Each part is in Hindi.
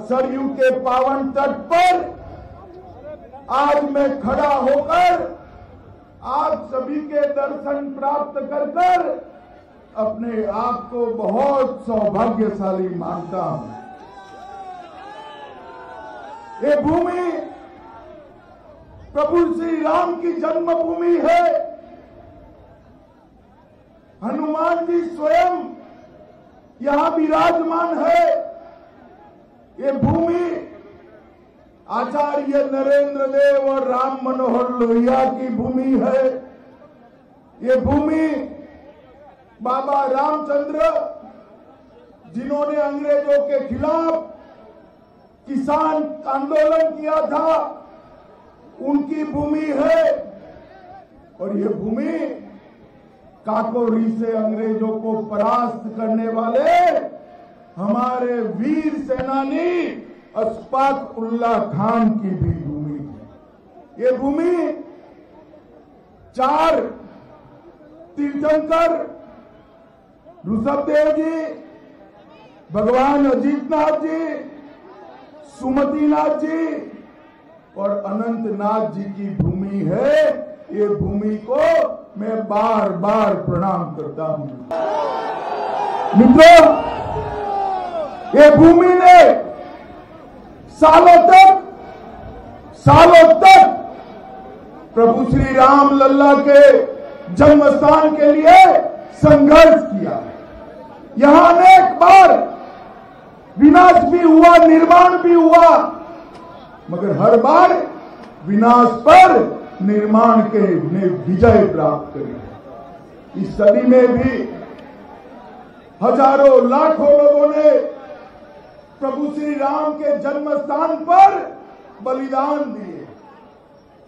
सरयू के पावन तट पर आज मैं खड़ा होकर आप सभी के दर्शन प्राप्त कर अपने आप को बहुत सौभाग्यशाली मानता हूं। ये भूमि प्रभु श्री राम की जन्मभूमि है। हनुमान जी स्वयं यहां विराजमान है। ये भूमि आचार्य नरेंद्र देव और राम मनोहर लोहिया की भूमि है। ये भूमि बाबा रामचंद्र, जिन्होंने अंग्रेजों के खिलाफ किसान आंदोलन किया था, उनकी भूमि है। और ये भूमि काकोरी से अंग्रेजों को परास्त करने वाले हमारे वीर सेनानी अशफाक उल्लाह खान की भी भूमि है। ये भूमि 4 तीर्थंकर ऋषभदेव जी, भगवान अजीतनाथ जी, सुमतिनाथ जी और अनंतनाथ जी की भूमि है। ये भूमि को मैं बार बार प्रणाम करता हूं। मित्रों, ये भूमि ने सालों तक प्रभु श्री राम लल्ला के जन्म स्थान के लिए संघर्ष किया। यहां अनेक बार विनाश भी हुआ, निर्माण भी हुआ, मगर हर बार विनाश पर निर्माण के ने विजय प्राप्त करी। इस सदी में भी हजारों लाखों लोगों ने प्रभु श्री राम के जन्म स्थान पर बलिदान दिए।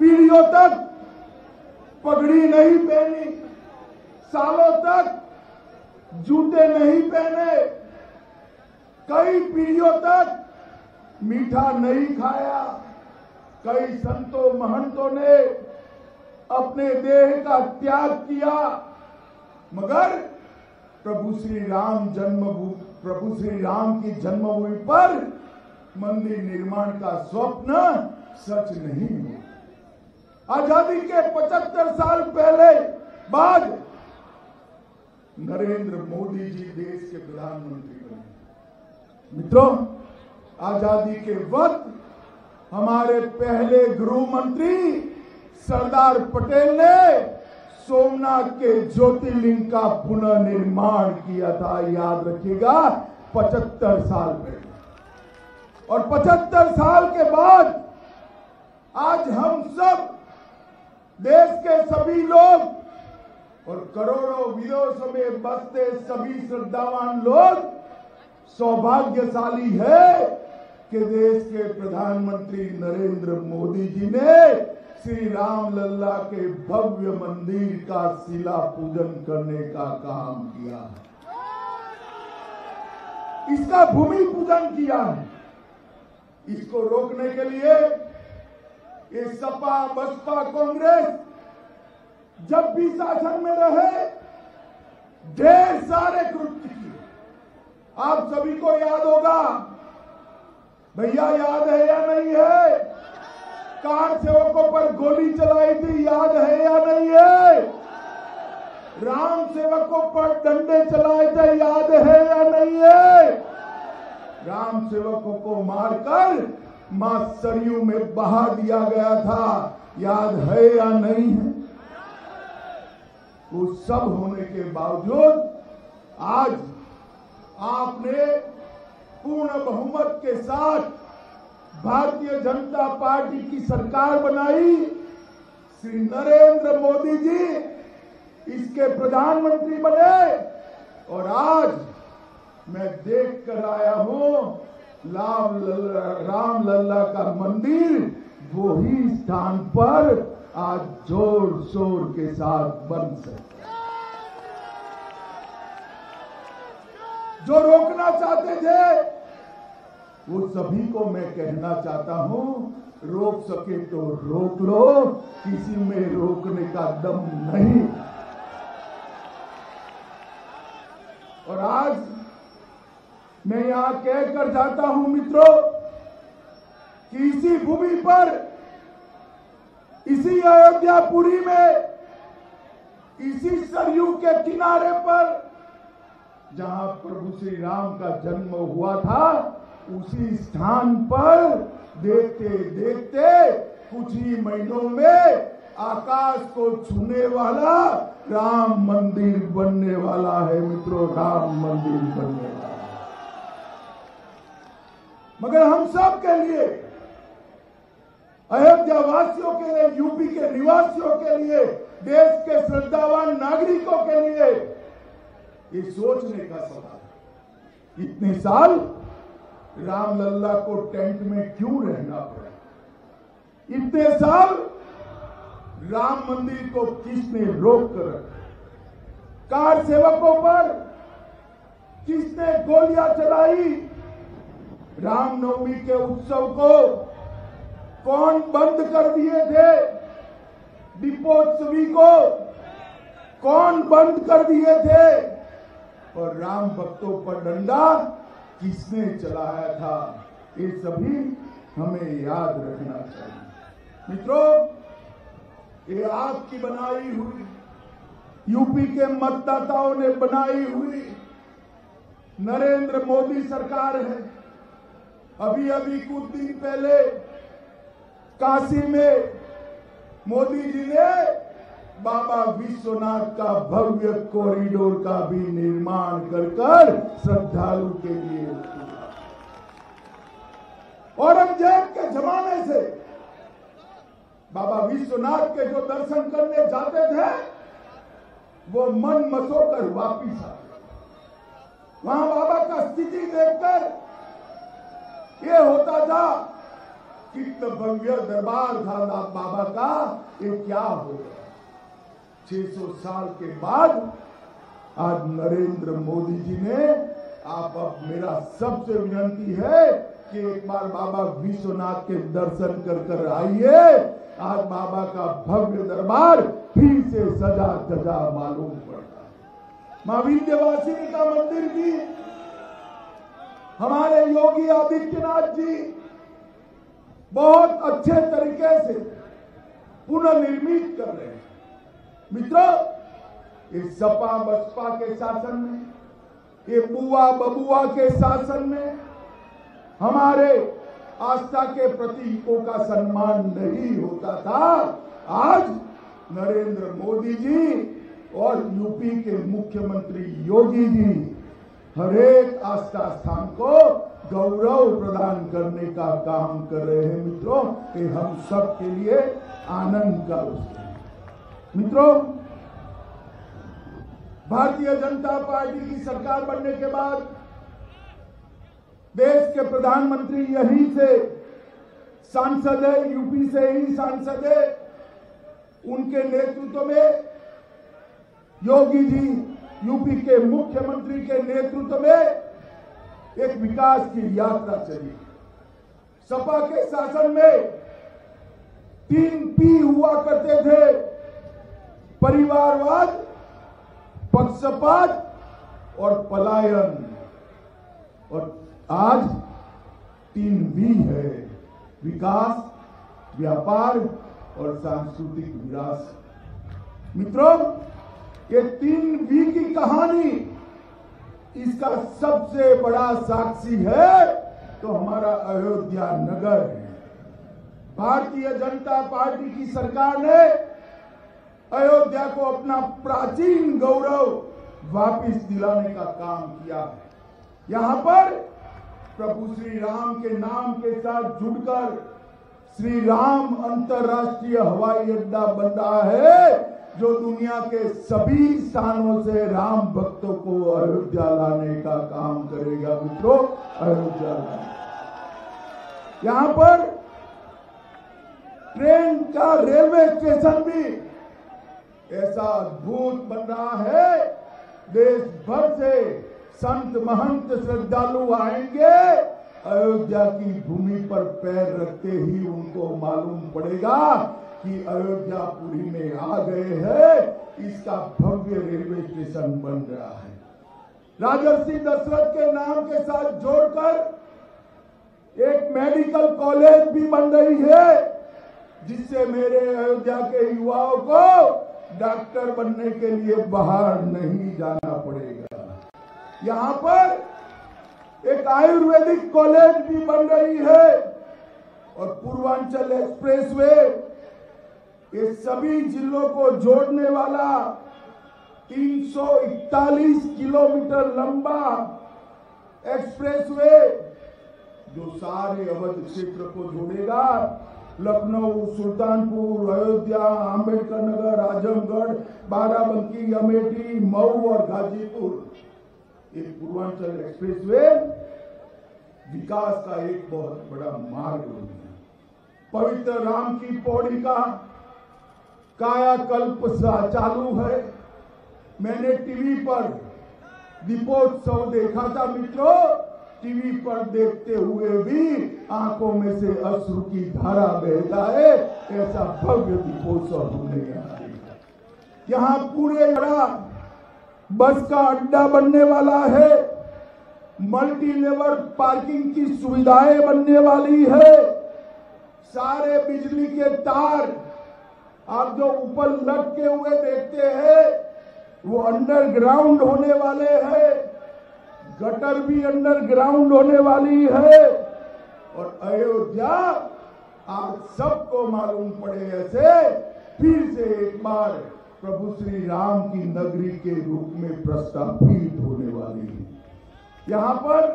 पीढ़ियों तक पगड़ी नहीं पहनी, सालों तक जूते नहीं पहने, कई पीढ़ियों तक मीठा नहीं खाया। कई संतों महंतों ने अपने देह का त्याग किया, मगर प्रभु श्री राम की जन्मभूमि पर मंदिर निर्माण का स्वप्न सच नहीं हुआ। आजादी के 75 साल पहले बाद नरेंद्र मोदी जी देश के प्रधानमंत्री बने। मित्रों, आजादी के वक्त हमारे पहले गृह मंत्री सरदार पटेल ने सोमनाथ के ज्योतिर्लिंग का पुनर्निर्माण किया था। याद रखिएगा, 75 साल पहले। और 75 साल के बाद आज हम सब देश के सभी लोग और करोड़ों विदेशों में बसते सभी श्रद्धावान लोग सौभाग्यशाली है कि देश के प्रधानमंत्री नरेंद्र मोदी जी ने श्री राम लल्ला के भव्य मंदिर का शिला पूजन करने का काम किया है। इसका भूमि पूजन किया है। इसको रोकने के लिए ये सपा बसपा कांग्रेस जब भी शासन में रहे ढेर सारे कृत्य किए। आप सभी को याद होगा, भैया याद है या नहीं है? कार सेवकों पर गोली चलाई थी, याद है या नहीं है? राम सेवकों पर डंडे चलाए थे, याद है या नहीं है? राम सेवकों को मारकर मां सरयू में बहा दिया गया था, याद है या नहीं है? वो सब होने के बावजूद आज आपने पूर्ण बहुमत के साथ भारतीय जनता पार्टी की सरकार बनाई। श्री नरेंद्र मोदी जी इसके प्रधानमंत्री बने और आज मैं देख कर आया हूं राम लल्ला का मंदिर वही स्थान पर आज जोर शोर के साथ बन सके। जो रोकना चाहते थे वो सभी को मैं कहना चाहता हूं, रोक सके तो रोक लो, किसी में रोकने का दम नहीं। और आज मैं यहां कहकर जाता हूं मित्रों, कि इसी भूमि पर, इसी अयोध्यापुरी में, इसी सरयू के किनारे पर जहां प्रभु श्री राम का जन्म हुआ था, उसी स्थान पर देखते देखते कुछ ही महीनों में आकाश को छूने वाला राम मंदिर बनने वाला है। मित्रों, राम मंदिर बनने वाला है। मगर हम सब के लिए, अयोध्या वासियों के लिए, यूपी के निवासियों के लिए, देश के श्रद्धावान नागरिकों के लिए ये सोचने का सवाल है, इतने साल रामलल्ला को टेंट में क्यों रहना पड़ा? इतने साल राम मंदिर को किसने रोक कर रखा? कार सेवकों पर किसने गोलियां चलाई? रामनवमी के उत्सव को कौन बंद कर दिए थे? दीपोत्सवी को कौन बंद कर दिए थे? और राम भक्तों पर डंडा किसने चलाया था? ये सभी हमें याद रखना चाहिए। मित्रों, ये आपकी बनाई हुई, यूपी के मतदाताओं ने बनाई हुई नरेंद्र मोदी सरकार है। अभी अभी कुछ दिन पहले काशी में मोदी जी ने बाबा विश्वनाथ का भव्य कॉरिडोर का भी निर्माण कर श्रद्धालु के लिए किया। औरंगजेब के जमाने से बाबा विश्वनाथ के जो दर्शन करने जाते थे, वो मन मसोकर वापिस आते। वहां बाबा का स्थिति देखकर ये होता था, कितना भव्य दरबार था बाबा का, ये क्या हो गया? 600 साल के बाद आज नरेंद्र मोदी जी ने, आप अब मेरा सबसे विनती है कि एक बार बाबा विश्वनाथ के दर्शन कर आइए। आज बाबा का भव्य दरबार फिर से सजा धजा मालूम पड़ता है। मां विंध्यवासिनी का मंदिर भी हमारे योगी आदित्यनाथ जी बहुत अच्छे तरीके से पुनर्निर्मित कर रहे हैं। मित्रों, ये सपा बसपा के शासन में, ये बुआ बबुआ के शासन में हमारे आस्था के प्रतीकों का सम्मान नहीं होता था। आज नरेंद्र मोदी जी और यूपी के मुख्यमंत्री योगी जी हर एक आस्था स्थान को गौरव प्रदान करने का काम कर रहे हैं। मित्रों, ये हम सब के लिए आनंद का विषय है। मित्रों, भारतीय जनता पार्टी की सरकार बनने के बाद देश के प्रधानमंत्री यहीं से सांसद है, यूपी से ही सांसद है। उनके नेतृत्व में योगी जी, यूपी के मुख्यमंत्री के नेतृत्व में एक विकास की यात्रा चली। सपा के शासन में 3 P हुआ करते थे, परिवारवाद, पक्षपात और पलायन। और आज 3 V है, विकास, व्यापार और सांस्कृतिक विरासत। मित्रों, ये 3 V की कहानी, इसका सबसे बड़ा साक्षी है तो हमारा अयोध्या नगर है। भारतीय जनता पार्टी की सरकार ने अयोध्या को अपना प्राचीन गौरव वापस दिलाने का काम किया है। यहां पर प्रभु श्री राम के नाम के साथ जुड़कर श्री राम अंतर्राष्ट्रीय हवाई अड्डा बन रहा है, जो दुनिया के सभी स्थानों से राम भक्तों को अयोध्या लाने का काम करेगा। मित्रों, अयोध्या यहां पर ट्रेन का रेलवे स्टेशन भी ऐसा अद्भुत बन रहा है, देश भर से संत महंत श्रद्धालु आएंगे, अयोध्या की भूमि पर पैर रखते ही उनको मालूम पड़ेगा कि अयोध्यापुरी में आ गए हैं। इसका भव्य रेलवे स्टेशन बन रहा है। राजर्षि दशरथ के नाम के साथ जोड़कर एक मेडिकल कॉलेज भी बन रही है, जिससे मेरे अयोध्या के युवाओं को डॉक्टर बनने के लिए बाहर नहीं जाना पड़ेगा। यहाँ पर एक आयुर्वेदिक कॉलेज भी बन रही है और पूर्वांचल एक्सप्रेसवे ये सभी जिलों को जोड़ने वाला 341 किलोमीटर लंबा एक्सप्रेसवे जो सारे अवध क्षेत्र को जोड़ेगा, लखनऊ, सुल्तानपुर, अयोध्या, अंबेडकर नगर, आजमगढ़, बाराबंकी, अमेठी, मऊ और गाजीपुर, ये पूर्वांचल एक्सप्रेसवे विकास का एक बहुत बड़ा मार्ग बन गया। पवित्र राम की पौड़ी का कायाकल्प चालू है। मैंने टीवी पर दीपोत्सव देखा था मित्रों। टीवी पर देखते हुए भी आंखों में से अश्रु की धारा बहता है। ऐसा भव्य दीपोत्सव हमने यहाँ देखा। यहाँ पूरे बड़ा बस का अड्डा बनने वाला है, मल्टी लेवल पार्किंग की सुविधाएं बनने वाली है, सारे बिजली के तार आप जो ऊपर लटके हुए देखते हैं वो अंडरग्राउंड होने वाले हैं, गटर भी अंडरग्राउंड होने वाली है। और अयोध्या आप सबको मालूम पड़े ऐसे फिर से एक बार प्रभु श्री राम की नगरी के रूप में प्रस्तावित होने वाली है। यहाँ पर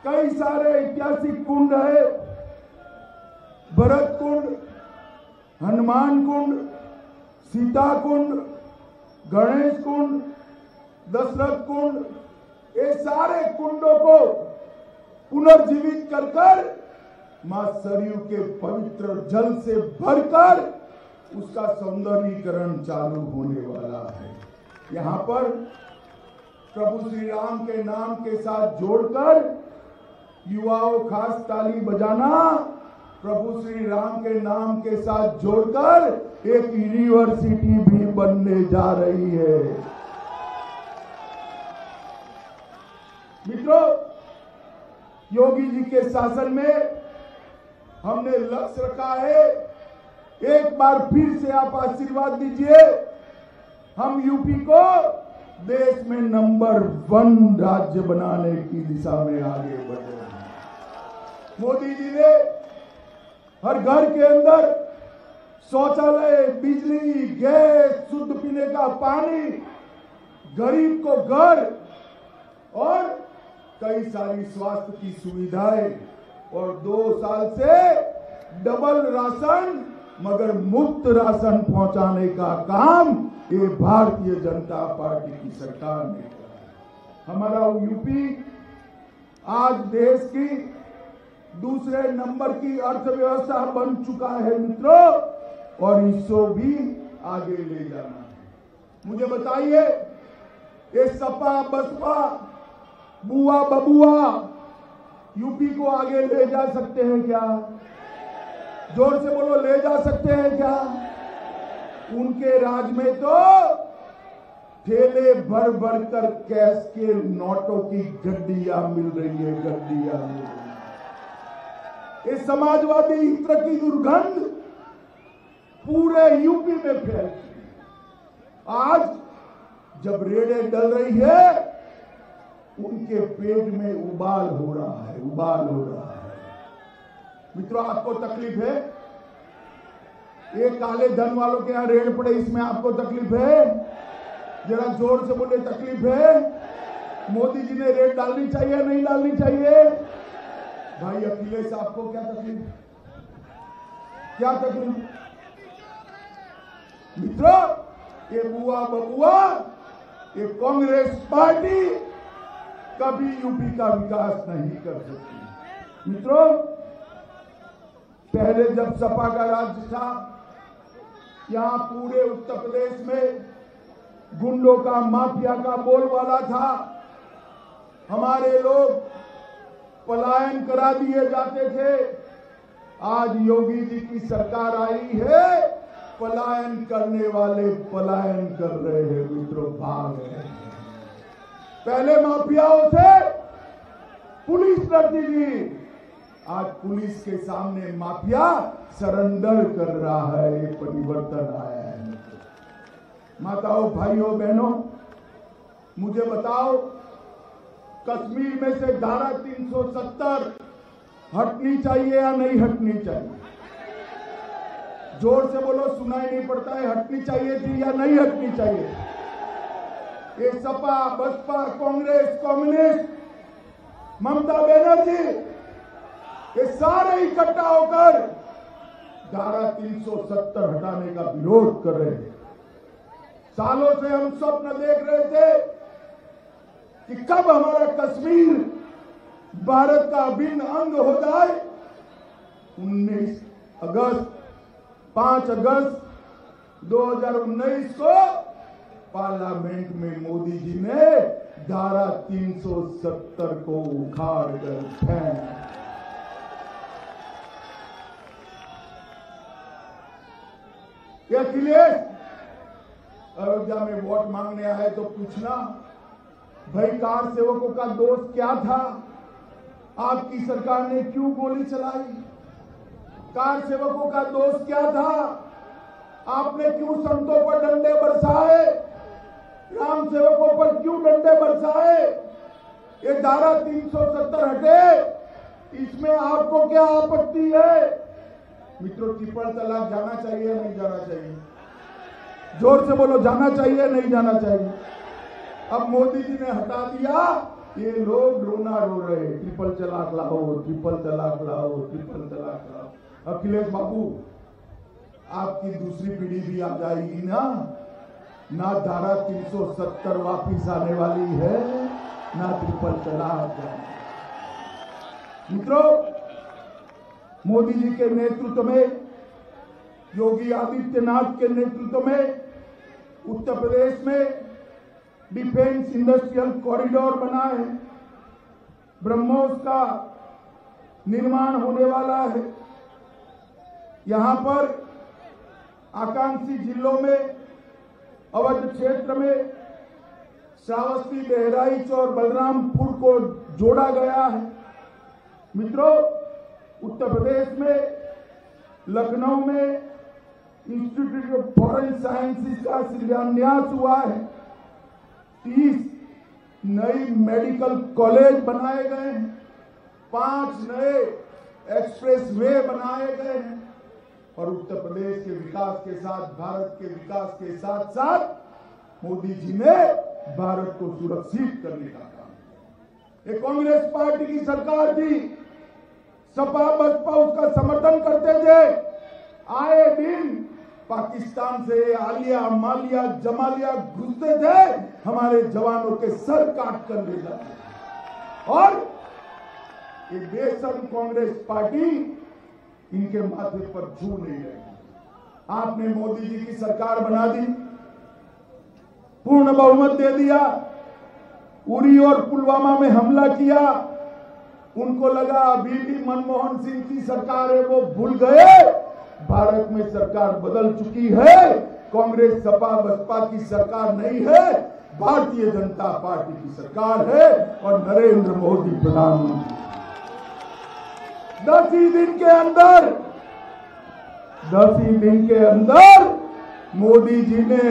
कई सारे ऐतिहासिक कुंड है, भरत कुंड, हनुमान कुंड, सीता कुंड, गणेश कुंड, दशरथ कुंड, ये सारे कुंडों को पुनर्जीवित कर मां सरयू के पवित्र जल से भरकर उसका सौंदर्यीकरण चालू होने वाला है। यहाँ पर प्रभु श्री राम के नाम के साथ जोड़कर युवाओं खास ताली बजाना, प्रभु श्री राम के नाम के साथ जोड़कर एक यूनिवर्सिटी भी बनने जा रही है। मित्रों, योगी जी के शासन में हमने लक्ष्य रखा है, एक बार फिर से आप आशीर्वाद दीजिए, हम यूपी को देश में नंबर 1 राज्य बनाने की दिशा में आगे बढ़ रहे हैं। मोदी जी ने हर घर के अंदर शौचालय, बिजली, गैस, शुद्ध पीने का पानी, गरीब को घर और कई सारी स्वास्थ्य की सुविधाएं और 2 साल से डबल राशन मगर मुफ्त राशन पहुंचाने का काम ये भारतीय जनता पार्टी की सरकार ने किया। हमारा यूपी आज देश की दूसरे नंबर की अर्थव्यवस्था बन चुका है मित्रों, और इसको भी आगे ले जाना है। मुझे बताइए, ये सपा बसपा बुआ बबुआ यूपी को आगे ले जा सकते हैं क्या? जोर से बोलो, ले जा सकते हैं क्या? उनके राज में तो ठेले भर भर कर कैश के नोटों की गड्डियां मिल रही है, गड्डियां मिल रही है। ये समाजवादी हिंसा की दुर्गंध पूरे यूपी में फैल रही है। आज जब रेडें डल रही है, उनके पेट में उबाल हो रहा है, उबाल हो रहा है। मित्रों, आपको तकलीफ है? ये काले धन वालों के यहाँ रेड पड़े, इसमें आपको तकलीफ है? जरा जोर से बोले, तकलीफ है? मोदी जी ने रेड डालनी चाहिए, नहीं डालनी चाहिए? भाई अखिलेश, आपको क्या तकलीफ, क्या तकलीफ? मित्रों, ये बुआ बबुआ, ये कांग्रेस पार्टी कभी यूपी का विकास नहीं कर सकती। मित्रों, पहले जब सपा का राज्य था, यहां पूरे उत्तर प्रदेश में गुंडों का, माफिया का बोलबाला था। हमारे लोग पलायन करा दिए जाते थे। आज योगी जी की सरकार आई है, पलायन करने वाले पलायन कर रहे हैं मित्रों, भाग रहे हैं। पहले माफियाओं से पुलिस लड़ती थी, आज पुलिस के सामने माफिया सरेंडर कर रहा है। ये परिवर्तन आया है। माताओं, भाइयों, बहनों, मुझे बताओ, कश्मीर में से धारा 370 हटनी चाहिए या नहीं हटनी चाहिए? जोर से बोलो, सुनाई नहीं पड़ता है। हटनी चाहिए थी या नहीं हटनी चाहिए? ये सपा, बसपा, कांग्रेस, कम्युनिस्ट, ममता बनर्जी, ये सारे इकट्ठा होकर धारा 370 हटाने का विरोध कर रहे हैं। सालों से हम स्वप्न देख रहे थे कि कब हमारा कश्मीर भारत का अभिन्न अंग हो जाए। 5 अगस्त 2019 को पार्लियामेंट में मोदी जी ने धारा 370 को उखाड़ कर फेंक। अखिलेश अयोध्या में वोट मांगने आए तो पूछना, भाई कार सेवकों का दोष क्या था? आपकी सरकार ने क्यों गोली चलाई? कार सेवकों का दोष क्या था? आपने क्यों संतों पर डंडे बरसाए? राम सेवकों पर क्यों डंडे बरसाए? ये धारा 370 हटे, इसमें आपको क्या आपत्ति है? मित्रों, ट्रिपल तलाक जाना चाहिए या नहीं जाना चाहिए? जोर से बोलो, जाना चाहिए या नहीं जाना चाहिए? अब मोदी जी ने हटा दिया, ये लोग रोना रो रहे, ट्रिपल तलाक लाओ, ट्रिपल तलाक लाओ, ट्रिपल तलाक लाओ। अखिलेश बाबू, आपकी दूसरी पीढ़ी भी आ जाएगी ना धारा 370 वापिस आने वाली है, ना ट्रिपल तलाक। मित्रों, मोदी जी के नेतृत्व में, योगी आदित्यनाथ के नेतृत्व में उत्तर प्रदेश में डिफेंस इंडस्ट्रियल कॉरिडोर बना है। ब्रह्मोस का निर्माण होने वाला है। यहां पर आकांक्षी जिलों में, अवध क्षेत्र में श्रावस्ती, बहराइच और बलरामपुर को जोड़ा गया है। मित्रों, उत्तर प्रदेश में लखनऊ में इंस्टीट्यूट ऑफ फॉरेन साइंसेज का शिलान्यास हुआ है। 30 नई मेडिकल कॉलेज बनाए गए हैं। 5 नए एक्सप्रेस वे बनाए गए हैं। और उत्तर प्रदेश के विकास के साथ, भारत के विकास के साथ साथ मोदी जी ने भारत को सुरक्षित करने का काम किया। ये कांग्रेस पार्टी की सरकार थी, सपा बसपा उसका समर्थन करते थे। आए दिन पाकिस्तान से आलिया, मालिया, जमालिया घुसते थे, हमारे जवानों के सर काट कर ले जाते। और ये बेशर्म कांग्रेस पार्टी इनके माथे पर छू नहीं रही। आपने मोदी जी की सरकार बना दी, पूर्ण बहुमत दे दिया, उरी और पुलवामा में हमला किया। उनको लगा अभी भी मनमोहन सिंह की सरकार है, वो भूल गए भारत में सरकार बदल चुकी है। कांग्रेस, सपा, बसपा की सरकार नहीं है, भारतीय जनता पार्टी की सरकार है और नरेंद्र मोदी प्रधानमंत्री। 10 ही दिन के अंदर मोदी जी ने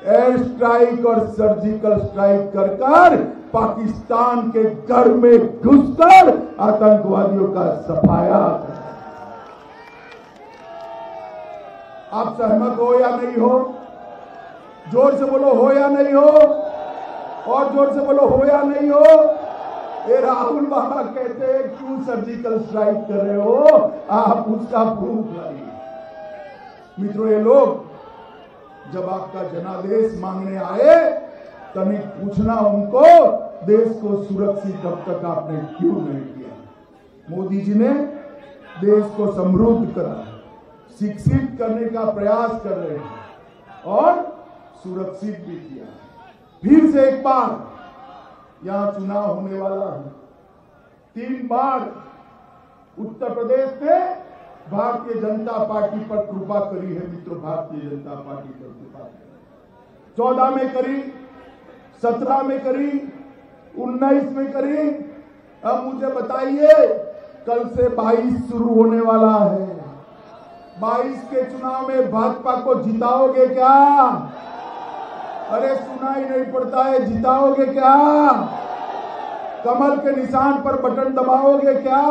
एयर स्ट्राइक और सर्जिकल स्ट्राइक कर पाकिस्तान के घर में घुसकर आतंकवादियों का सफाया कर। आप सहमत हो या नहीं हो? जोर से बोलो, हो या नहीं हो? और जोर से बोलो, हो या नहीं हो? ये राहुल बाबा कहते हैं क्यों सर्जिकल स्ट्राइक कर रहे हो? आप उसका प्रूफ लाइए। मित्रों, ये लोग जब आपका जनादेश मांगने आए, तनिक पूछना उनको, देश को सुरक्षित अब तक आपने क्यों नहीं किया? मोदी जी ने देश को समृद्ध करा, शिक्षित करने का प्रयास कर रहे हैं और सुरक्षित भी किया। फिर से एक बार यहां चुनाव होने वाला है। 3 बार उत्तर प्रदेश में भारतीय जनता पार्टी पर कृपा करी है। मित्रों, भारतीय जनता पार्टी पर कृपा करी। 14 में करी, 17 में करी, 19 में करी। अब मुझे बताइए, कल से 22 शुरू होने वाला है। 22 के चुनाव में भाजपा को जिताओगे क्या? अरे सुनाई नहीं पड़ता है, जिताओगे क्या? कमल के निशान पर बटन दबाओगे क्या?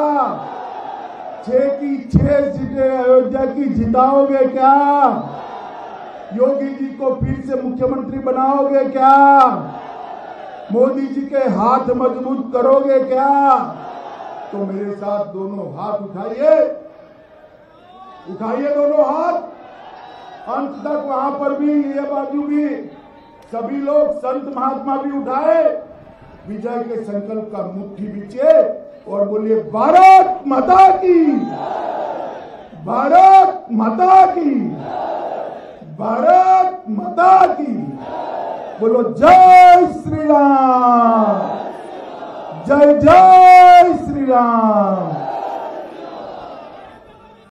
6 की 6 सीटें अयोध्या की जिताओगे क्या? योगी जी को फिर से मुख्यमंत्री बनाओगे क्या? मोदी जी के हाथ मजबूत करोगे क्या? तो मेरे साथ दोनों हाथ उठाइए, उठाइए दोनों हाथ। अंत तक वहां पर भी, ये बाजू भी, सभी लोग संत महात्मा भी उठाए, विजय के संकल्प का मुट्ठी बीचे और बोलिए भारत माता की, भारत माता की, भारत माता की। बोलो जय श्री राम, जय जय श्री राम।